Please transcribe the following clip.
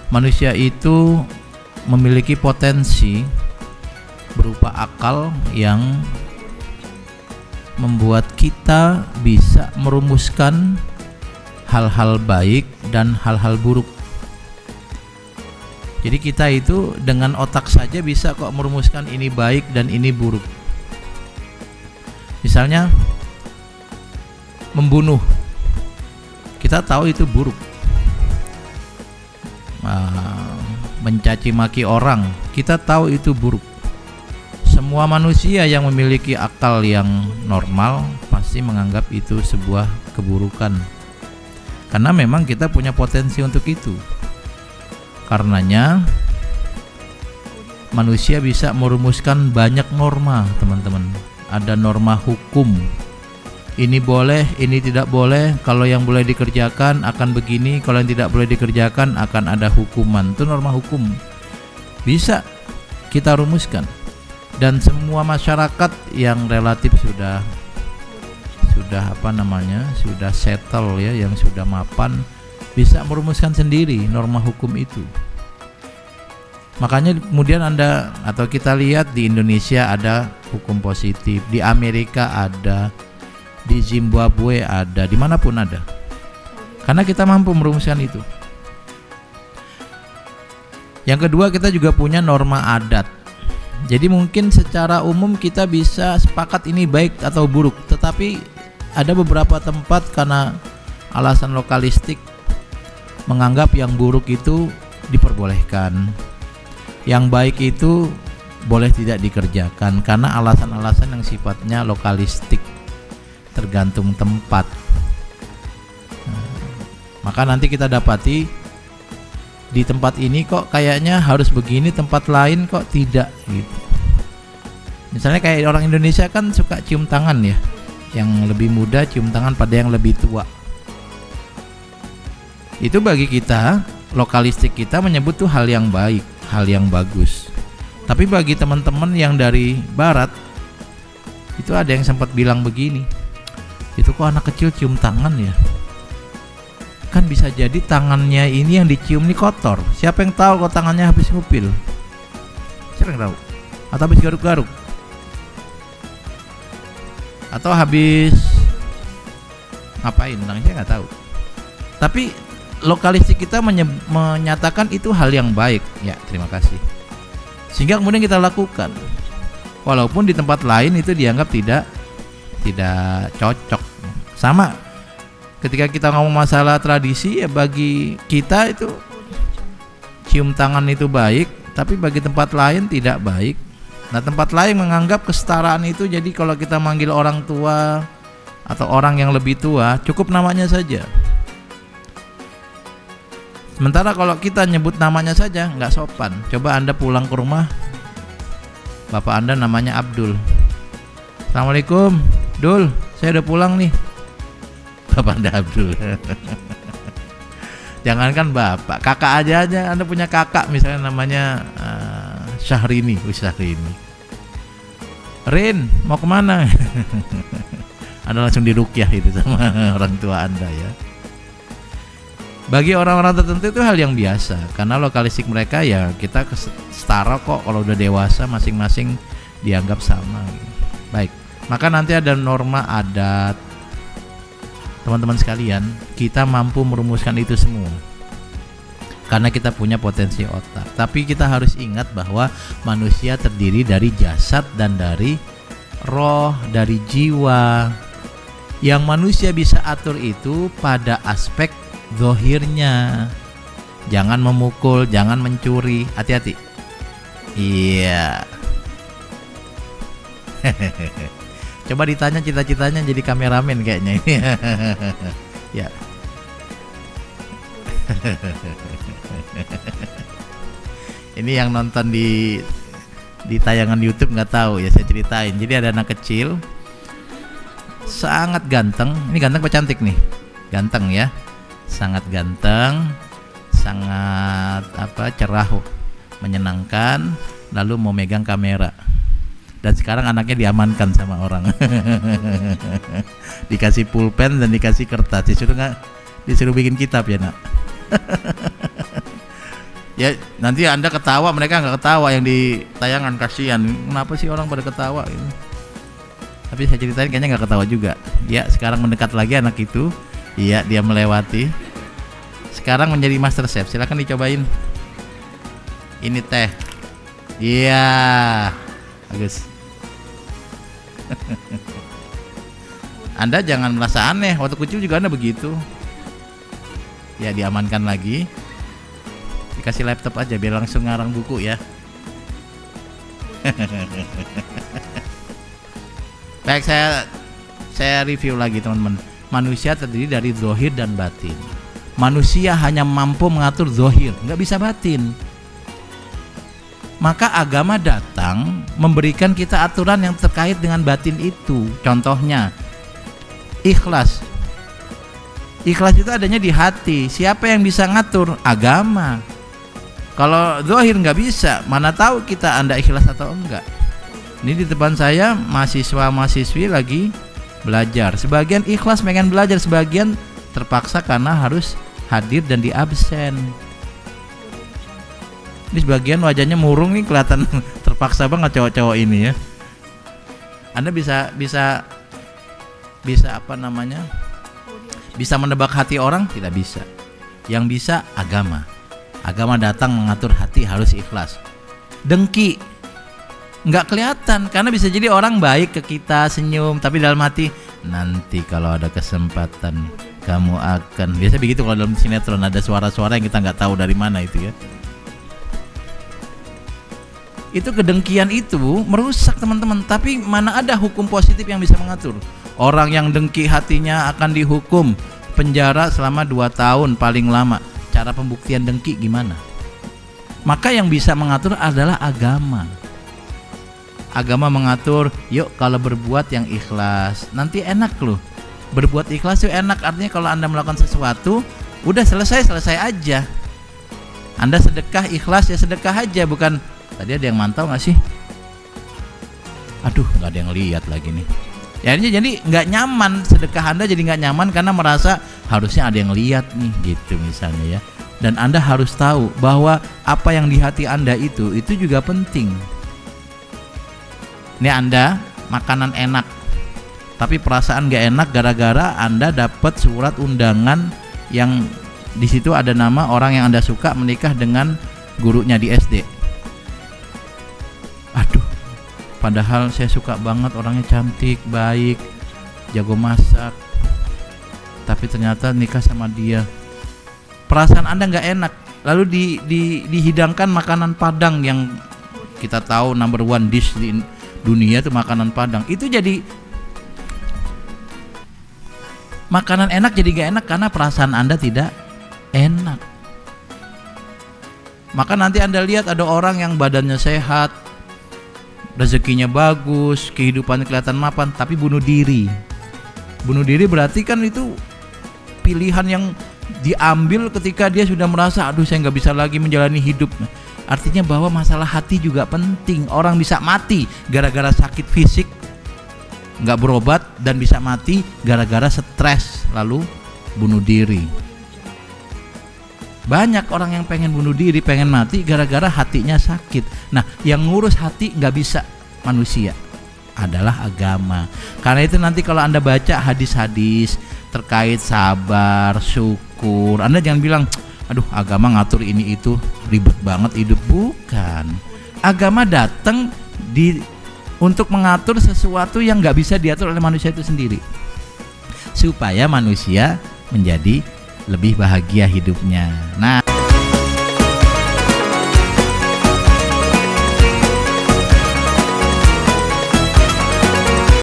Manusia itu memiliki potensi berupa akal yang membuat kita bisa merumuskan hal-hal baik dan hal-hal buruk. Jadi kita itu dengan otak saja bisa kok merumuskan ini baik dan ini buruk. Misalnya membunuh, kita tahu itu buruk. Mencaci maki orang, kita tahu itu buruk. Semua manusia yang memiliki akal yang normal pasti menganggap itu sebuah keburukan, karena memang kita punya potensi untuk itu. Karenanya manusia bisa merumuskan banyak norma, teman-teman. Ada norma hukum, ini boleh, ini tidak boleh. Kalau yang boleh dikerjakan akan begini, kalau yang tidak boleh dikerjakan akan ada hukuman. Itu norma hukum, bisa kita rumuskan. Dan semua masyarakat yang relatif sudah sudah settle ya, yang sudah mapan, bisa merumuskan sendiri norma hukum itu. Makanya kemudian kita lihat di Indonesia ada hukum positif, di Amerika ada, di Zimbabwe ada, dimanapun ada, karena kita mampu merumuskan itu. Yang kedua, kita juga punya norma adat. Jadi mungkin secara umum kita bisa sepakat ini baik atau buruk, tetapi ada beberapa tempat karena alasan lokalistik menganggap yang buruk itu diperbolehkan, yang baik itu boleh tidak dikerjakan, karena alasan-alasan yang sifatnya lokalistik, tergantung tempat. Maka nanti kita dapati di tempat ini kok kayaknya harus begini, tempat lain kok tidak gitu. Misalnya kayak orang Indonesia kan suka cium tangan ya, yang lebih muda cium tangan pada yang lebih tua. Itu bagi kita, lokalistik kita menyebut tuh hal yang baik, hal yang bagus. Tapi bagi teman-teman yang dari barat, itu ada yang sempat bilang begini, itu kok anak kecil cium tangan ya? Kan bisa jadi tangannya ini yang dicium ini kotor. Siapa yang tahu kalau tangannya habis ngupil? Siapa yang tahu? Atau habis garuk-garuk? Atau habis ngapain? Saya nggak tahu. Tapi lokalistik kita menyatakan itu hal yang baik. Ya, terima kasih. Sehingga kemudian kita lakukan. Walaupun di tempat lain itu dianggap tidak cocok. Sama ketika kita ngomong masalah tradisi, ya bagi kita itu cium tangan itu baik, tapi bagi tempat lain tidak baik. Nah, tempat lain menganggap kesetaraan itu, jadi kalau kita manggil orang tua atau orang yang lebih tua, cukup namanya saja. Sementara kalau kita nyebut namanya saja nggak sopan. Coba Anda pulang ke rumah, bapak Anda namanya Abdul. Assalamualaikum, Dul, saya udah pulang nih. Bapak Anda Abdul. Jangankan bapak, kakak aja Anda punya kakak misalnya namanya Syahrini, Syahrini. Rin, mau kemana? Anda langsung diruqyah itu sama orang tua Anda ya. Bagi orang-orang tertentu itu hal yang biasa, karena lokalistik mereka ya kita setara kok, kalau udah dewasa masing-masing dianggap sama. Baik, maka nanti ada norma adat. Teman-teman sekalian, kita mampu merumuskan itu semua karena kita punya potensi otak. Tapi kita harus ingat bahwa manusia terdiri dari jasad dan dari roh, dari jiwa. Yang manusia bisa atur itu pada aspek zahirnya. Jangan memukul, jangan mencuri, hati-hati. Iya. Coba ditanya cita-citanya jadi kameramen kayaknya ini. Ya. Ini yang nonton di tayangan YouTube nggak tahu ya, saya ceritain. Jadi ada anak kecil sangat ganteng. Ini ganteng apa cantik nih? Ganteng ya. Sangat ganteng, sangat cerah, menyenangkan, lalu mau megang kamera. Dan sekarang anaknya diamankan sama orang. Dikasih pulpen dan dikasih kertas, disuruh bikin kitab ya nak. Ya nanti Anda ketawa, mereka nggak ketawa yang di tayangan, kasihan. Kenapa sih orang pada ketawa gitu? Tapi saya ceritain kayaknya nggak ketawa juga. Ya sekarang mendekat lagi anak itu. Iya dia melewati. Sekarang menjadi master chef. Silakan dicobain. Ini teh. Iya. Bagus. Anda jangan merasa aneh. Waktu kecil juga Anda begitu. Ya diamankan lagi. Dikasih laptop aja biar langsung ngarang buku ya. Baik, saya review lagi teman-teman. Manusia terdiri dari zahir dan batin. Manusia hanya mampu mengatur zahir, nggak bisa batin. Maka agama datang memberikan kita aturan yang terkait dengan batin itu. Contohnya ikhlas. Ikhlas itu adanya di hati. Siapa yang bisa ngatur? Agama. Kalau zahir nggak bisa, mana tahu kita Anda ikhlas atau enggak. Ini di depan saya mahasiswa-mahasiswi lagi belajar. Sebagian ikhlas pengen belajar, sebagian terpaksa karena harus hadir dan di absen. Ini sebagian wajahnya murung nih, kelihatan terpaksa banget cowok-cowok ini ya. Anda bisa apa namanya? Bisa menebak hati orang? Tidak bisa. Yang bisa agama. Agama datang mengatur hati harus ikhlas. Dengki nggak kelihatan karena bisa jadi orang baik ke kita, senyum, tapi dalam hati nanti kalau ada kesempatan kamu akan. Biasa begitu kalau dalam sinetron ada suara-suara yang kita nggak tahu dari mana itu ya. Itu kedengkian itu merusak teman-teman. Tapi mana ada hukum positif yang bisa mengatur. Orang yang dengki hatinya akan dihukum penjara selama 2 tahun paling lama. Cara pembuktian dengki gimana? Maka yang bisa mengatur adalah agama. Agama mengatur, yuk kalau berbuat yang ikhlas, nanti enak loh. Berbuat ikhlas itu enak, artinya kalau Anda melakukan sesuatu, udah selesai aja. Anda sedekah ikhlas ya sedekah aja, bukan tadi ada yang mantau nggak sih? Aduh, nggak ada yang lihat lagi nih. Ya jadi nggak nyaman, sedekah Anda jadi nggak nyaman karena merasa harusnya ada yang lihat nih gitu misalnya ya. Dan Anda harus tahu bahwa apa yang di hati Anda itu juga penting. Ini Anda makanan enak, tapi perasaan nggak enak gara-gara Anda dapat surat undangan yang di situ ada nama orang yang Anda suka menikah dengan gurunya di SD. Aduh. Padahal saya suka banget, orangnya cantik, baik, jago masak. Tapi ternyata nikah sama dia. Perasaan Anda nggak enak. Lalu dihidangkan makanan Padang yang kita tahu number one dish di dunia itu makanan Padang. Itu jadi makanan enak jadi nggak enak karena perasaan Anda tidak enak. Maka nanti Anda lihat ada orang yang badannya sehat, rezekinya bagus, kehidupannya kelihatan mapan, tapi bunuh diri. Bunuh diri berarti kan itu pilihan yang diambil ketika dia sudah merasa, aduh saya nggak bisa lagi menjalani hidup. Artinya bahwa masalah hati juga penting. Orang bisa mati gara-gara sakit fisik, nggak berobat, dan bisa mati gara-gara stres lalu bunuh diri. Banyak orang yang pengen bunuh diri, pengen mati gara-gara hatinya sakit. Nah, yang ngurus hati nggak bisa manusia, adalah agama. Karena itu nanti kalau Anda baca hadis-hadis terkait sabar, syukur, Anda jangan bilang, aduh agama ngatur ini itu ribet banget hidup. Bukan. Agama datang untuk mengatur sesuatu yang nggak bisa diatur oleh manusia itu sendiri, supaya manusia menjadi lebih bahagia hidupnya. Nah,